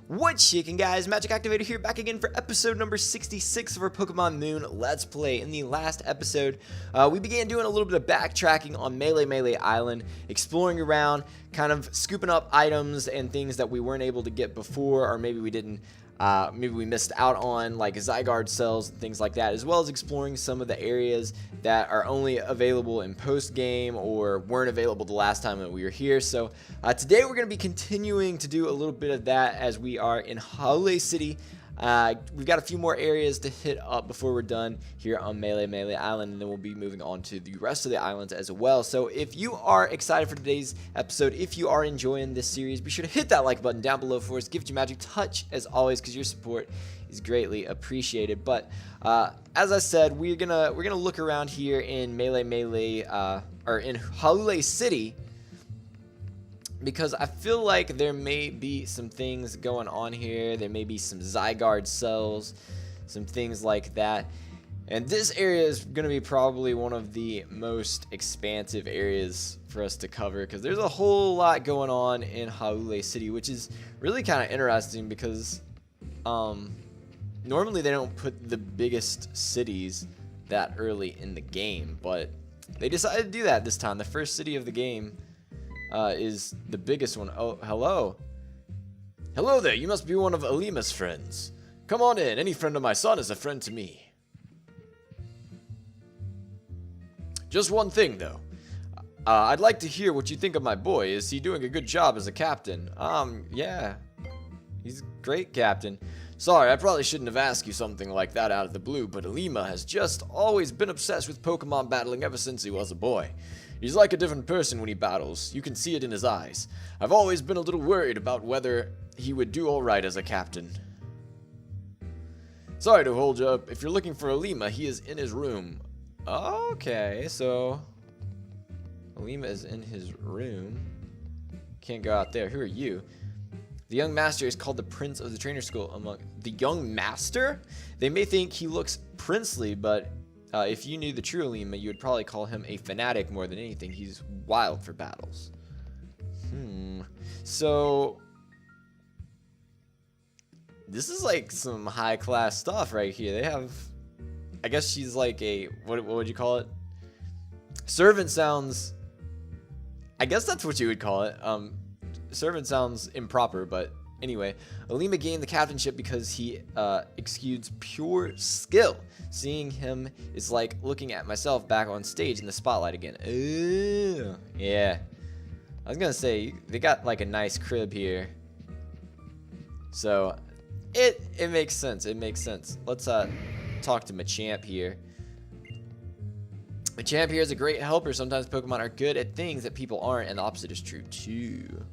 What's shaking, guys? MagicActivatr here, back again for episode number 66 of our Pokemon Moon Let's Play. In the last episode, we began doing a little bit of backtracking on Melee Island, exploring around, kind of scooping up items and things that we weren't able to get before, or maybe we didn't. Maybe we missed out on, like Zygarde cells and things like that, as well as exploring some of the areas that are only available in post-game or weren't available the last time that we were here. So today we're going to be continuing to do a little bit of that as we are in Hau'oli City. We've got a few more areas to hit up before we're done here on Melee Island, and then we'll be moving on to the rest of the islands as well. So if you are excited for today's episode, if you are enjoying this series, be sure to hit that like button down below for us. Give it your magic touch as always, because your support is greatly appreciated. But as I said, we're gonna look around here in or in Hau'oli City, because I feel like there may be some things going on here. There may be some Zygarde cells, some things like that. And this area is going to be probably one of the most expansive areas for us to cover, because there's a whole lot going on in Hau'oli City, which is really kind of interesting because normally they don't put the biggest cities that early in the game, but they decided to do that this time. The first city of the game is the biggest one. Oh, hello. Hello there, you must be one of Alima's friends. Come on in, any friend of my son is a friend to me. Just one thing though. I'd like to hear what you think of my boy. Is he doing a good job as a captain? Yeah. He's a great captain. Sorry, I probably shouldn't have asked you something like that out of the blue, but Alima has just always been obsessed with Pokemon battling ever since he was a boy. He's like a different person when he battles. You can see it in his eyes. I've always been a little worried about whether he would do alright as a captain. Sorry to hold you up. If you're looking for Alima, he is in his room. Okay, so Alima is in his room. Can't go out there. Who are you? The young master is called the Prince of the Trainer School. Among the young master? They may think he looks princely, but if you knew the true Alima, you would probably call him a fanatic more than anything. He's wild for battles. So this is like some high class stuff right here. They have, I guess she's like a, what would you call it? Servant sounds, I guess that's what you would call it. Servant sounds improper, but anyway, Alima gained the captainship because he exudes pure skill. Seeing him is like looking at myself back on stage in the spotlight again. Ooh, yeah. I was gonna say, they got like a nice crib here. So, it makes sense, it makes sense. Let's talk to Machamp here. Machamp here is a great helper. Sometimes Pokemon are good at things that people aren't, and the opposite is true too.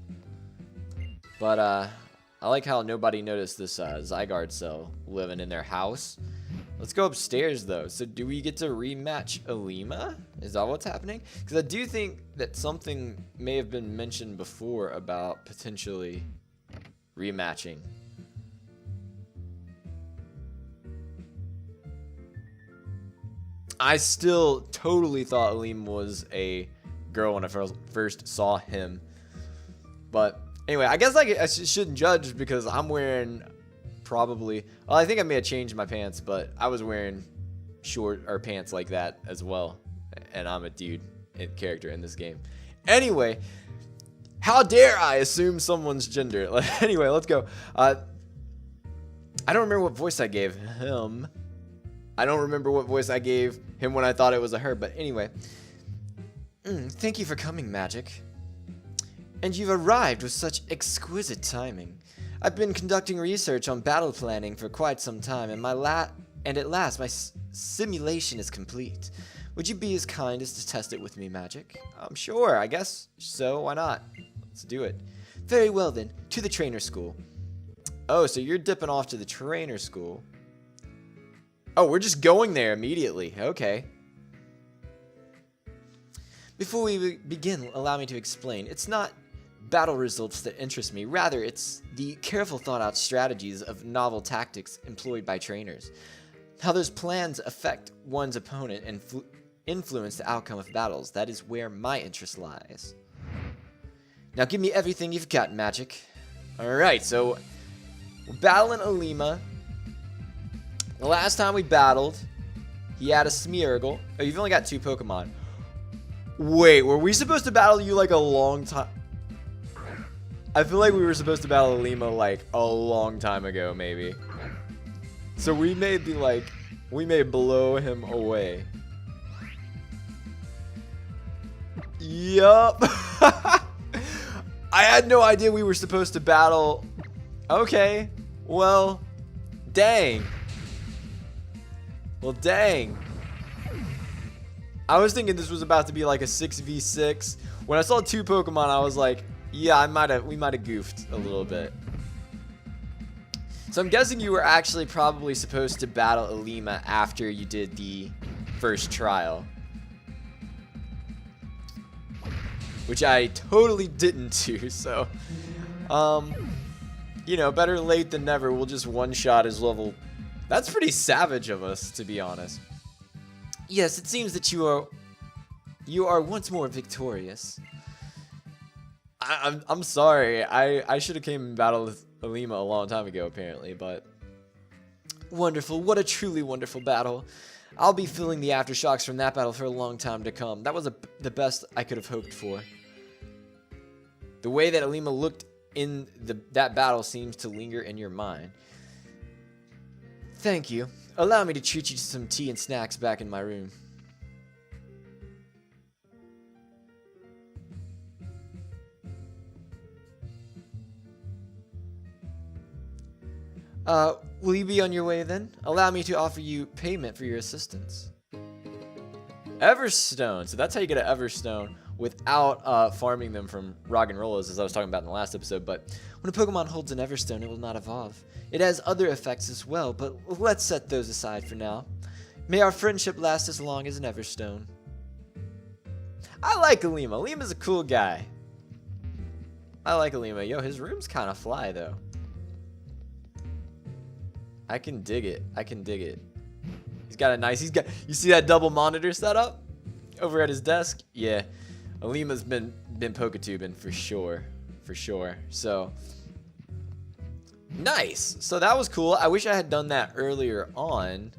But I like how nobody noticed this Zygarde cell living in their house. Let's go upstairs though. So do we get to rematch Alima? Is that what's happening? Because I do think that something may have been mentioned before about potentially rematching. I still totally thought Alima was a girl when I first saw him. But anyway, I guess I shouldn't judge because I'm wearing probably, well, I think I may have changed my pants, but I was wearing short or pants like that as well, and I'm a dude character in this game. Anyway, how dare I assume someone's gender? Anyway, let's go. I don't remember what voice I gave him. I don't remember what voice I gave him when I thought it was a her, but anyway. Thank you for coming, Magic. And you've arrived with such exquisite timing. I've been conducting research on battle planning for quite some time, and at last my simulation is complete. Would you be as kind as to test it with me, Magic? Sure, I guess so. Why not? Let's do it. Very well then, to the trainer school. Oh, so you're dipping off to the trainer school. Oh, we're just going there immediately. Okay. Before we begin, allow me to explain. It's not battle results that interest me. Rather, it's the careful thought-out strategies of novel tactics employed by trainers. How those plans affect one's opponent and influence the outcome of battles. That is where my interest lies. Now give me everything you've got, Magic. Alright, so We're battling Alima. The last time we battled, he had a Smeargle. Oh, you've only got 2 Pokemon. Wait, were we supposed to battle you like a long time? I feel like we were supposed to battle Alima like a long time ago, maybe. So we may be like, we may blow him away. Yup. I had no idea we were supposed to battle. Okay. Well, dang. Well, dang. I was thinking this was about to be like a 6v6. When I saw 2 Pokemon, I was like, yeah, we might have goofed a little bit. So I'm guessing you were actually probably supposed to battle Alima after you did the first trial. Which I totally didn't do, so you know, better late than never. We'll just one-shot his level. That's pretty savage of us, to be honest. Yes, it seems that you are once more victorious. I'm sorry. I should have came and battled with Alima a long time ago, apparently, but wonderful. What a truly wonderful battle. I'll be feeling the aftershocks from that battle for a long time to come. That was the best I could have hoped for. The way that Alima looked in that battle seems to linger in your mind. Thank you. Allow me to treat you to some tea and snacks back in my room. Will you be on your way then? Allow me to offer you payment for your assistance. Everstone. So that's how you get an Everstone without farming them from Roggenrolas, as I was talking about in the last episode. But when a Pokemon holds an Everstone, it will not evolve. It has other effects as well, but let's set those aside for now. May our friendship last as long as an Everstone. I like Alima. Alima's a cool guy. I like Alima. Yo, his room's kind of fly, though. I can dig it. I can dig it. He's got a nice, you see that double monitor setup over at his desk? Yeah. Alima's been Poketubing for sure. For sure. So, nice. So that was cool. I wish I had done that earlier on,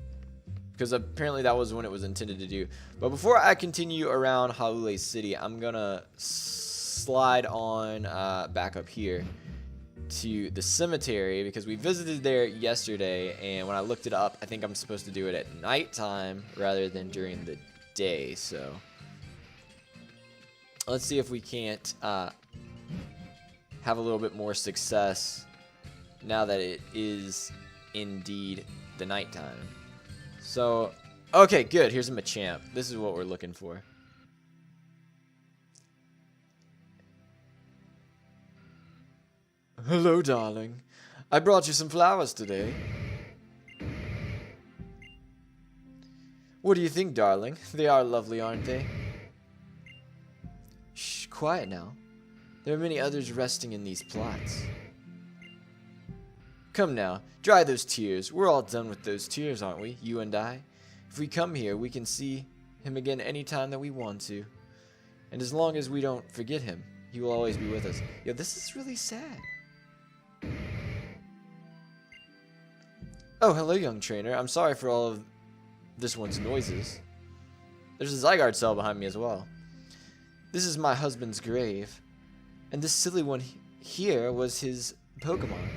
because apparently that was when it was intended to do. But before I continue around Hau'oli City, I'm gonna slide on back up here to the cemetery, because we visited there yesterday, and when I looked it up, I think I'm supposed to do it at nighttime rather than during the day. So let's see if we can't have a little bit more success now that it is indeed the nighttime. So, okay, good. Here's a Machamp. This is what we're looking for. Hello, darling. I brought you some flowers today. What do you think, darling? They are lovely, aren't they? Shh, quiet now. There are many others resting in these plots. Come now, dry those tears. We're all done with those tears, aren't we? You and I. If we come here, we can see him again any time that we want to. And as long as we don't forget him, he will always be with us. Yo, this is really sad. Oh, hello, young trainer. I'm sorry for all of this one's noises. There's a Zygarde cell behind me as well. This is my husband's grave. And this silly one here was his Pokemon.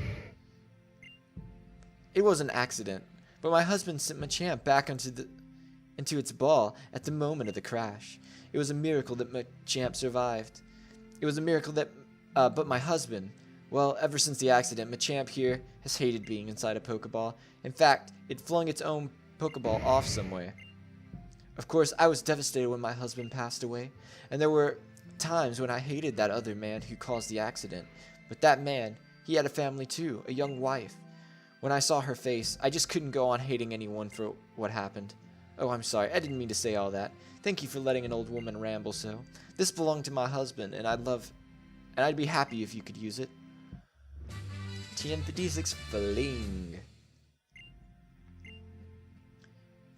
It was an accident, but my husband sent Machamp back into its ball at the moment of the crash. It was a miracle that Machamp survived. It was a miracle that, but my husband, well, ever since the accident, Machamp here has hated being inside a Pokeball. In fact, it flung its own Pokeball off somewhere. Of course, I was devastated when my husband passed away, and there were times when I hated that other man who caused the accident. But that man, he had a family too, a young wife. When I saw her face, I just couldn't go on hating anyone for what happened. Oh, I'm sorry, I didn't mean to say all that. Thank you for letting an old woman ramble so. This belonged to my husband, and I'd be happy if you could use it. TM56 Fling.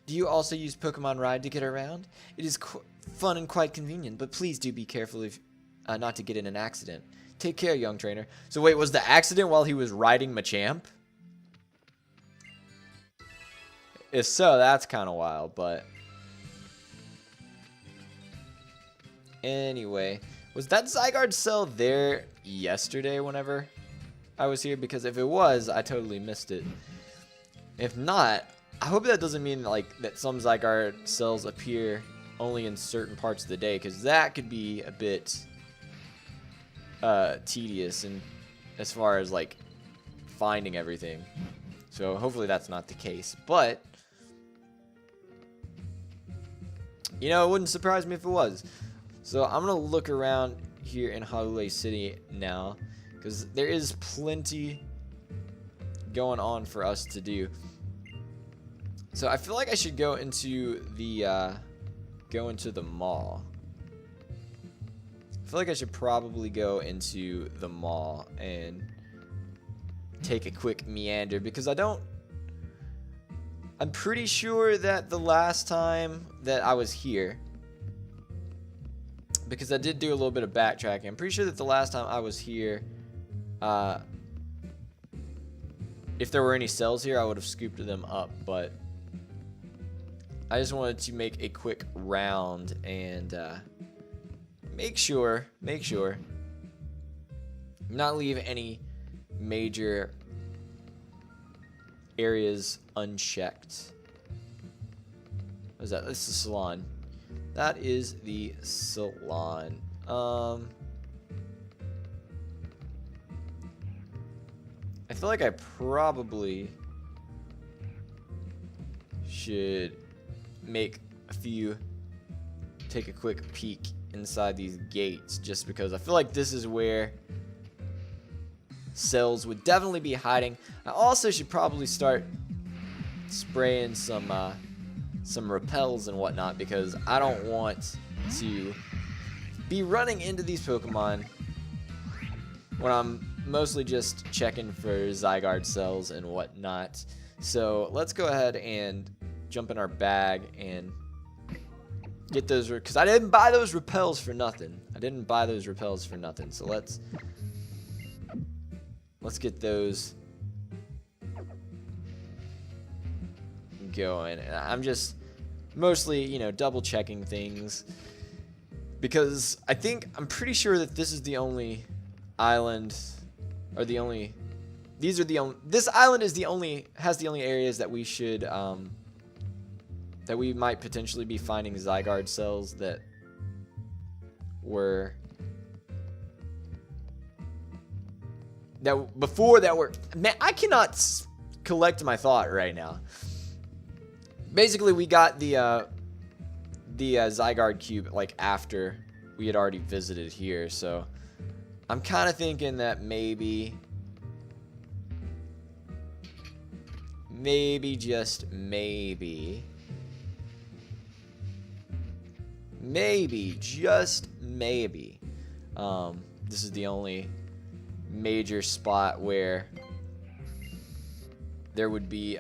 Do you also use Pokemon Ride to get around? It is fun and quite convenient, but please do be careful if not to get in an accident. Take care, young trainer. So wait, was the accident while he was riding Machamp? If so, that's kind of wild, but anyway, was that Zygarde cell there yesterday whenever I was here? Because if it was, I totally missed it. If not, I hope that doesn't mean like that some Zygarde cells appear only in certain parts of the day, because that could be a bit tedious and as far as like finding everything. So hopefully that's not the case, but you know, it wouldn't surprise me if it was. So I'm gonna look around here in Hau'oli City now, because there is plenty going on for us to do. So I feel like I should go into the mall. I feel like I should probably go into the mall and take a quick meander, because I'm pretty sure that the last time that I was here, because I did do a little bit of backtracking, I'm pretty sure that the last time I was here, if there were any cells here, I would have scooped them up, but I just wanted to make a quick round and make sure not leave any major areas unchecked. What is that? This is the salon. That is the salon. I feel like I probably should take a quick peek inside these gates, just because I feel like this is where cells would definitely be hiding. I also should probably start spraying some repels and whatnot, because I don't want to be running into these Pokemon when I'm mostly just checking for Zygarde cells and whatnot. So let's go ahead and jump in our bag and get those, because I didn't buy those repels for nothing. So let's get those going. And I'm just mostly, you know, double checking things, because I'm pretty sure that this is the only island, or this island has the only areas that we should that we might potentially be finding Zygarde cells that were man, I cannot collect my thought right now. Basically, we got the Zygarde cube like after we had already visited here, so I'm kind of thinking that maybe just maybe this is the only major spot where there would be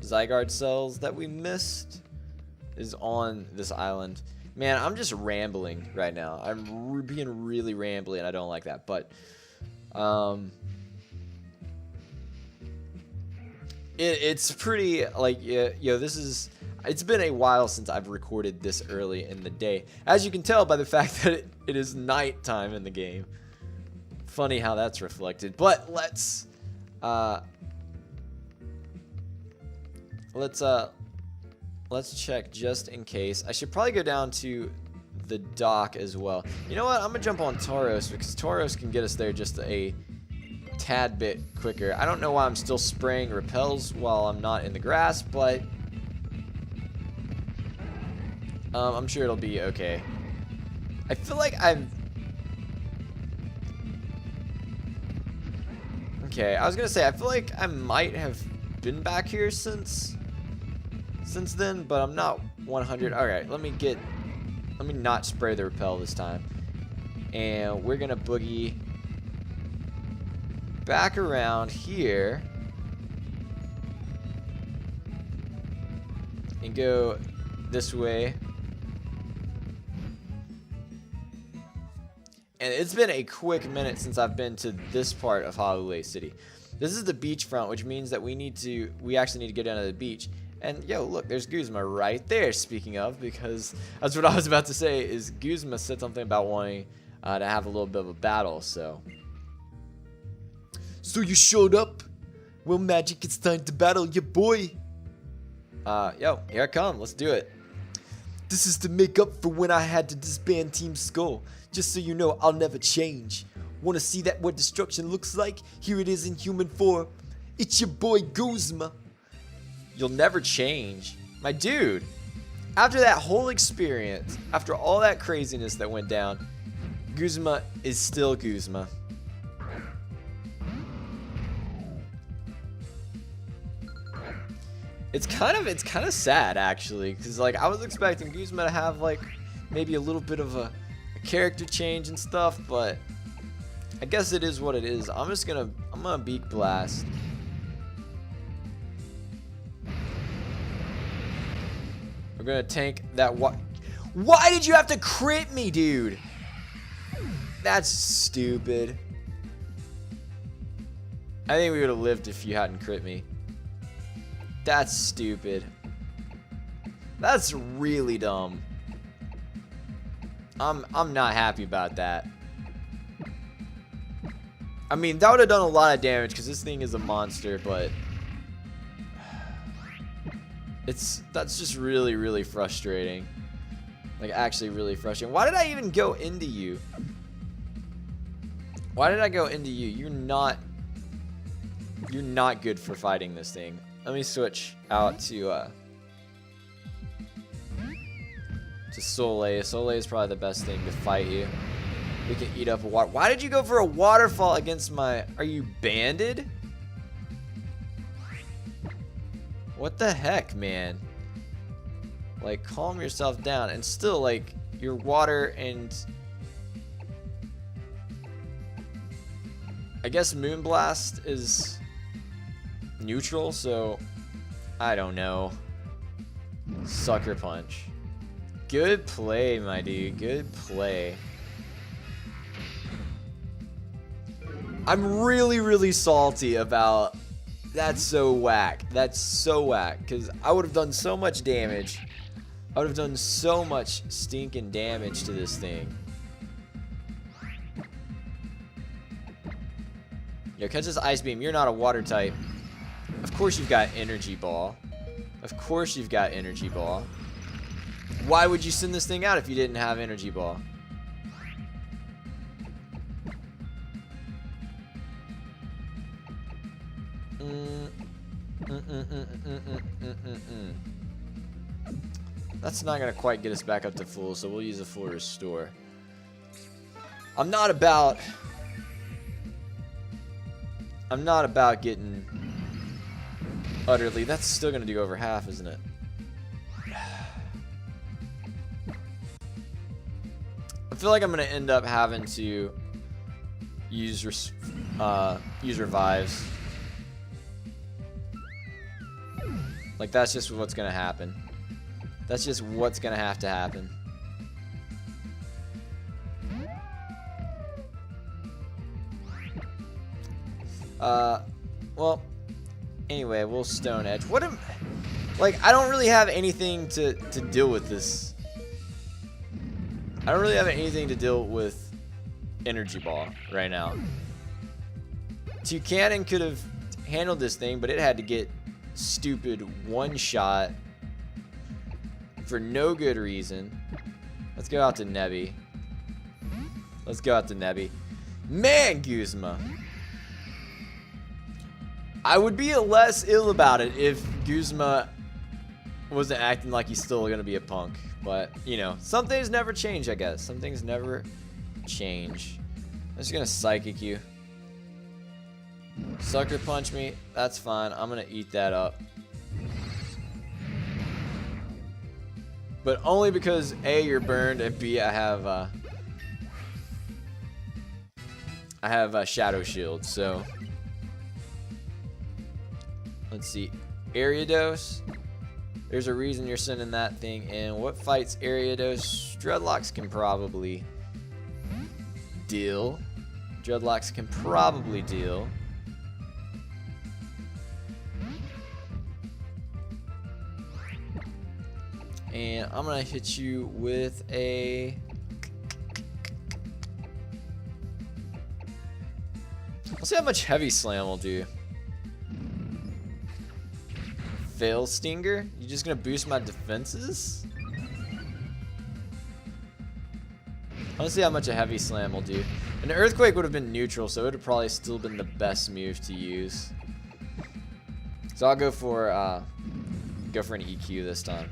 Zygarde cells that we missed, is on this island. Man, I'm just rambling right now. I'm being really rambly, and I don't like that. But it's pretty, like, it's been a while since I've recorded this early in the day, as you can tell by the fact that it is nighttime in the game. Funny how that's reflected. But let's check just in case. I should probably go down to the dock as well. You know what? I'm gonna jump on Tauros, because Tauros can get us there just a tad bit quicker. I don't know why I'm still spraying repels while I'm not in the grass, but I'm sure it'll be okay. I feel like okay, I was gonna say, I feel like I might have been back here since then, but I'm not 100. Alright, let me not spray the repel this time. And we're gonna boogie back around here and go this way. And it's been a quick minute since I've been to this part of Hau'oli City. This is the beachfront, which means that we actually need to get down to the beach. And yo, look, there's Guzma right there. Speaking of, because that's what I was about to say. Is Guzma said something about wanting to have a little bit of a battle. So you showed up. Well, Magic, it's time to battle your boy. Yo, here I come. Let's do it. This is to make up for when I had to disband Team Skull. Just so you know, I'll never change. Want to see what destruction looks like? Here it is in human form. It's your boy Guzma. You'll never change. My dude, after that whole experience, after all that craziness that went down, Guzma is still Guzma. It's kind of sad, actually, because like I was expecting Guzma to have like maybe a little bit of a character change and stuff, but I guess it is what it is. I'm gonna Beak Blast. We're gonna tank that. Why did you have to crit me, dude? That's stupid. I think we would have lived if you hadn't crit me. That's stupid. That's really dumb. I'm not happy about that. I mean, that would have done a lot of damage because this thing is a monster, but that's just really, really frustrating. Like, actually really frustrating. Why did I even go into you? Why did I go into you? You're not good for fighting this thing. Let me switch out to Soleil. Soleil is probably the best thing to fight you. We can eat up a water. Why did you go for a waterfall against my... Are you banded? What the heck, man? Like, calm yourself down. And still, like, your water and... I guess Moonblast is neutral, so... I don't know. Sucker Punch. Good play, my dude. Good play. I'm really, really salty about... That's so whack. That's so whack. Because I would have done so much damage. I would have done so much stinking damage to this thing. Yo, catch this Ice Beam. You're not a water type. Of course you've got Energy Ball. Of course you've got Energy Ball. Why would you send this thing out if you didn't have Energy Ball? That's not gonna quite get us back up to full, so we'll use a full restore. I'm not about getting utterly. That's still gonna do over half, isn't it? I feel like I'm gonna end up having to use revives. Like, that's just what's gonna happen. That's just what's gonna have to happen. Well, anyway, we'll Stone Edge. Like, I don't really have anything to deal with this. I don't really have anything to deal with Energy Ball right now. Toucannon could have handled this thing, but it had to get stupid one-shot for no good reason. Let's go out to Nebby. Let's go out to Nebby. Man, Guzma. I would be less ill about it if Guzma wasn't acting like he's still going to be a punk. But, you know, some things never change, I guess. Some things never change. I'm just going to Psychic you. Sucker Punch me. That's fine. I'm going to eat that up. But only because A, you're burned, and B, I have Shadow Shield, so... Let's see. Ariados. There's a reason you're sending that thing in. What fights Ariados? Dreadlocks can probably deal. Dreadlocks can probably deal. And I'm gonna hit you with a... Let's see how much Heavy Slam will do. Fail Stinger? You just gonna boost my defenses? Let's see how much a Heavy Slam will do. An Earthquake would have been neutral, so it would have probably still been the best move to use. So I'll go for an EQ this time.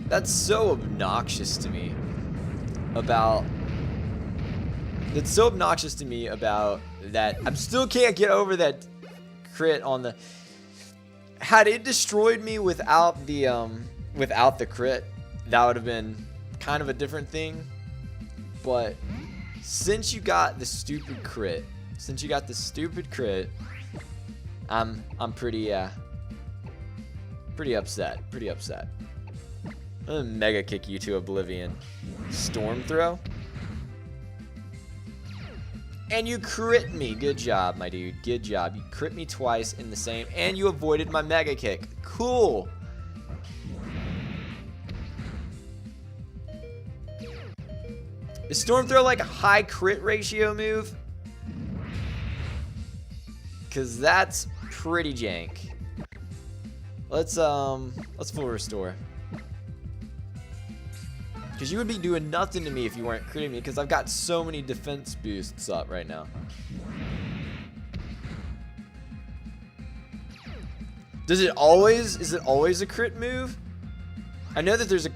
That's so obnoxious to me about... It's so obnoxious to me about that. I still can't get over that crit on the... Had it destroyed me without the crit, that would have been kind of a different thing. But since you got the stupid crit, I'm pretty upset. I'm gonna Mega Kick you to oblivion. Storm Throw. And you crit me. Good job, my dude. Good job. You crit me twice in the same, and you avoided my Mega Kick. Cool. Is Storm Throw like a high crit ratio move? Cause that's pretty jank. Let's full restore. Because you would be doing nothing to me if you weren't critting me, because I've got so many defense boosts up right now. Is it always a crit move? I know that there's a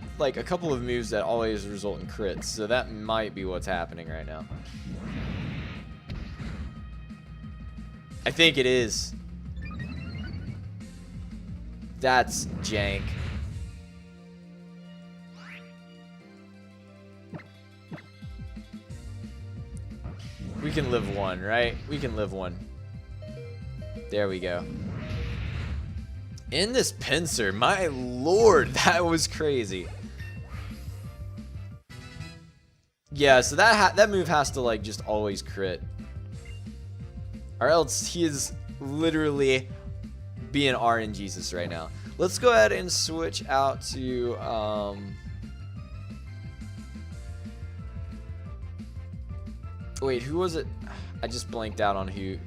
couple of moves that always result in crits, so that might be what's happening right now. I think it is. That's jank. We can live one, right? We can live one. There we go. In this pincer, my lord, that was crazy. Yeah, so that move has to like just always crit, or else he is literally being RNGesus right now. Let's go ahead and switch out to wait, who was it? I just blanked out on who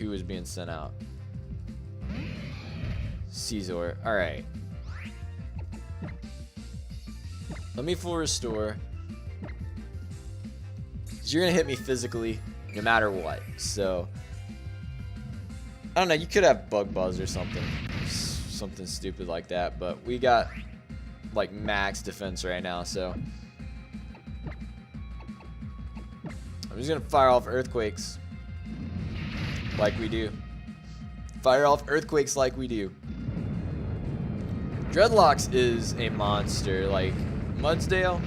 was being sent out. Caesar. Alright. Let me full restore. You're gonna hit me physically no matter what. So I don't know, you could have Bug Buzz or something. Something stupid like that, but we got like max defense right now, so I'm just gonna fire off Earthquakes like we do. Fire off Earthquakes like we do. Dreadlocks is a monster. Like Mudsdale,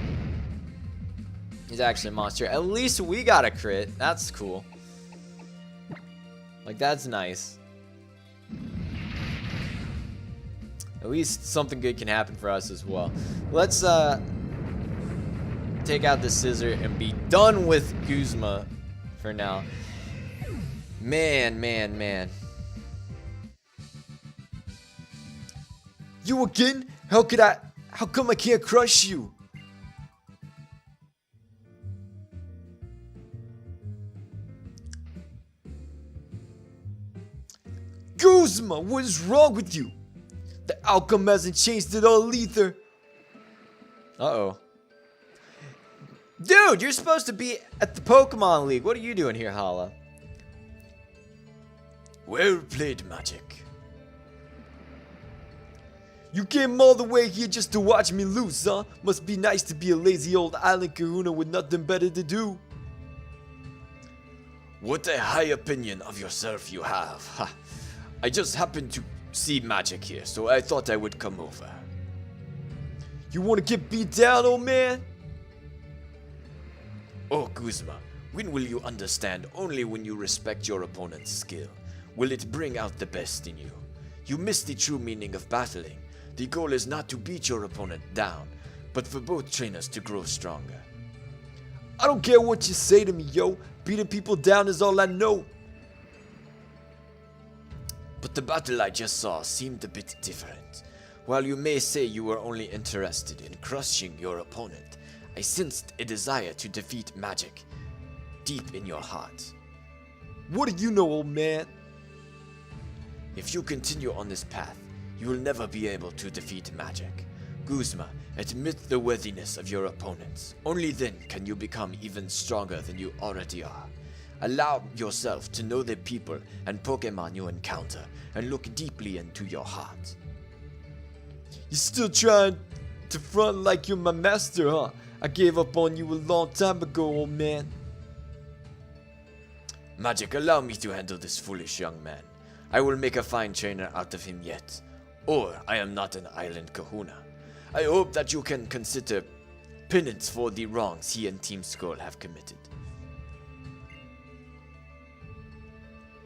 he's actually a monster. At least we got a crit. That's cool. Like, that's nice. At least something good can happen for us as well. Let's take out the scissor and be done with Guzma for now. Man. You again? How come I can't crush you? Guzma, what is wrong with you? The outcome hasn't changed at all either. Uh-oh. Dude, you're supposed to be at the Pokemon League. What are you doing here, Hala? Well played, Magic. You came all the way here just to watch me lose, huh? Must be nice to be a lazy old island kahuna with nothing better to do. What a high opinion of yourself you have. Ha. I just happened to see Magic here, so I thought I would come over. You want to get beat down, old man? Oh, Guzma, when will you understand? Only when you respect your opponent's skill will it bring out the best in you. You miss the true meaning of battling. The goal is not to beat your opponent down, but for both trainers to grow stronger. I don't care what you say to me, yo. Beating people down is all I know. but the battle I just saw seemed a bit different. While you may say you were only interested in crushing your opponent, I sensed a desire to defeat magic deep in your heart. What do you know, old man? If you continue on this path, you will never be able to defeat magic. Guzma, admit the worthiness of your opponents. Only then can you become even stronger than you already are. Allow yourself to know the people and Pokemon you encounter, and look deeply into your heart. You still trying to front like you're my master, huh? I gave up on you a long time ago, old man. Magic, allow me to handle this foolish young man. I will make a fine trainer out of him yet. Or I am not an island kahuna. I hope that you can consider penance for the wrongs he and Team Skull have committed.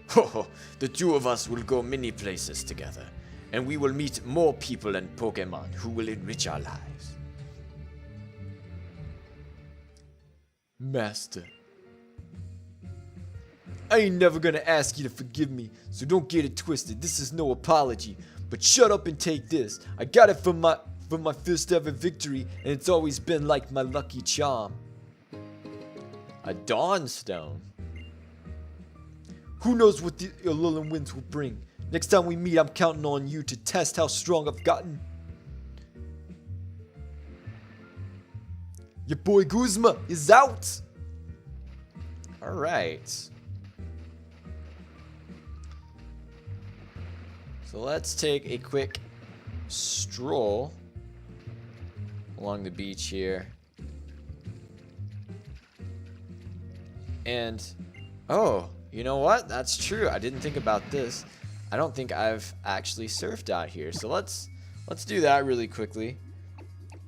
Ho, the two of us will go many places together, and we will meet more people and Pokemon who will enrich our lives. Master, I ain't never gonna ask you to forgive me, so don't get it twisted. This is no apology, but shut up and take this. I got it from my first ever victory, and it's always been like my lucky charm. A Dawnstone. Who knows what the Alolan winds will bring? Next time we meet, I'm counting on you to test how strong I've gotten. Your boy Guzma is out! Alright. So let's take a quick stroll along the beach here. And, oh, you know what? That's true. I didn't think about this. I don't think I've actually surfed out here. So let's do that really quickly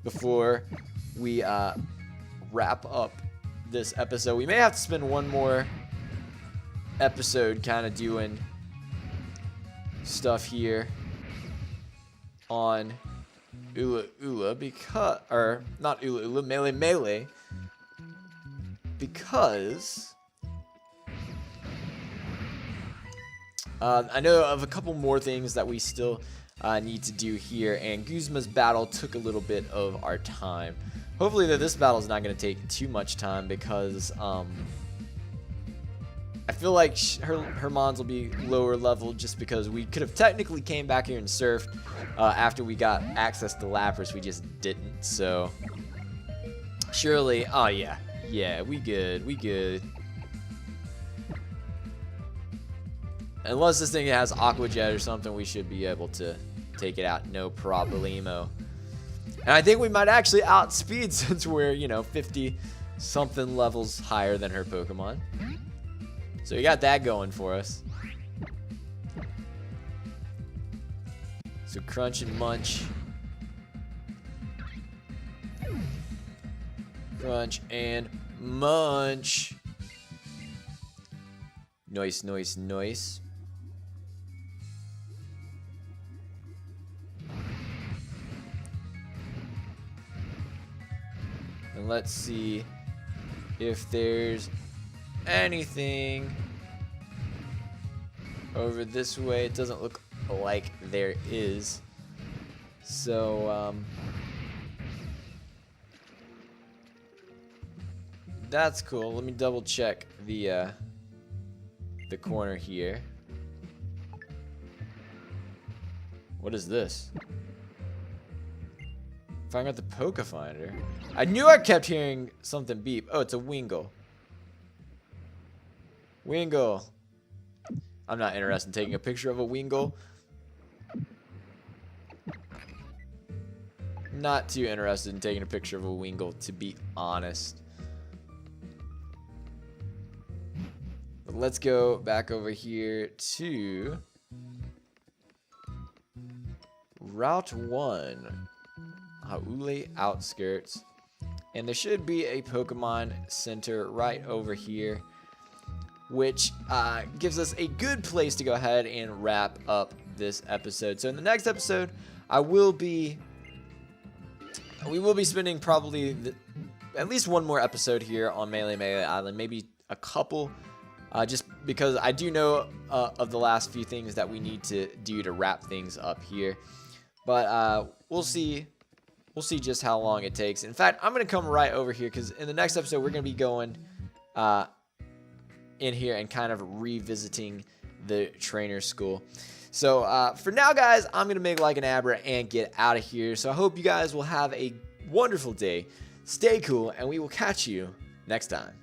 before we wrap up this episode. We may have to spend one more episode kind of doing stuff here on Ula because, or not Ula, Melee, because I know of a couple more things that we still need to do here, and Guzma's battle took a little bit of our time. Hopefully this battle is not going to take too much time, because I feel like her mons will be lower level, just because we could have technically came back here and surfed after we got access to Lapras. We just didn't, so surely, oh yeah, we good. Unless this thing has Aqua Jet or something, we should be able to take it out, no problemo. And I think we might actually outspeed, since we're, you know, 50 something levels higher than her Pokemon. So we got that going for us. So crunch and munch. Crunch and munch. Nice. And let's see if there's anything over this way. It doesn't look like there is. So that's cool. Let me double check the corner here. What is this? Find out the Poke Finder. I knew I kept hearing something beep. Oh, it's a Wingull. Wingull. I'm not interested in taking a picture of a Wingull. Not too interested in taking a picture of a Wingull, to be honest. But let's go back over here to Route 1. Hau'oli Outskirts. And there should be a Pokemon Center right over here, which gives us a good place to go ahead and wrap up this episode. So in the next episode, we will be spending probably at least one more episode here on Melee Island, maybe a couple just because I do know of the last few things that we need to do to wrap things up here. But we'll see. We'll see just how long it takes. In fact, I'm going to come right over here because in the next episode, we're going to be going in here and kind of revisiting the trainer school. So for now, guys, I'm going to make like an Abra and get out of here. So I hope you guys will have a wonderful day. Stay cool, and we will catch you next time.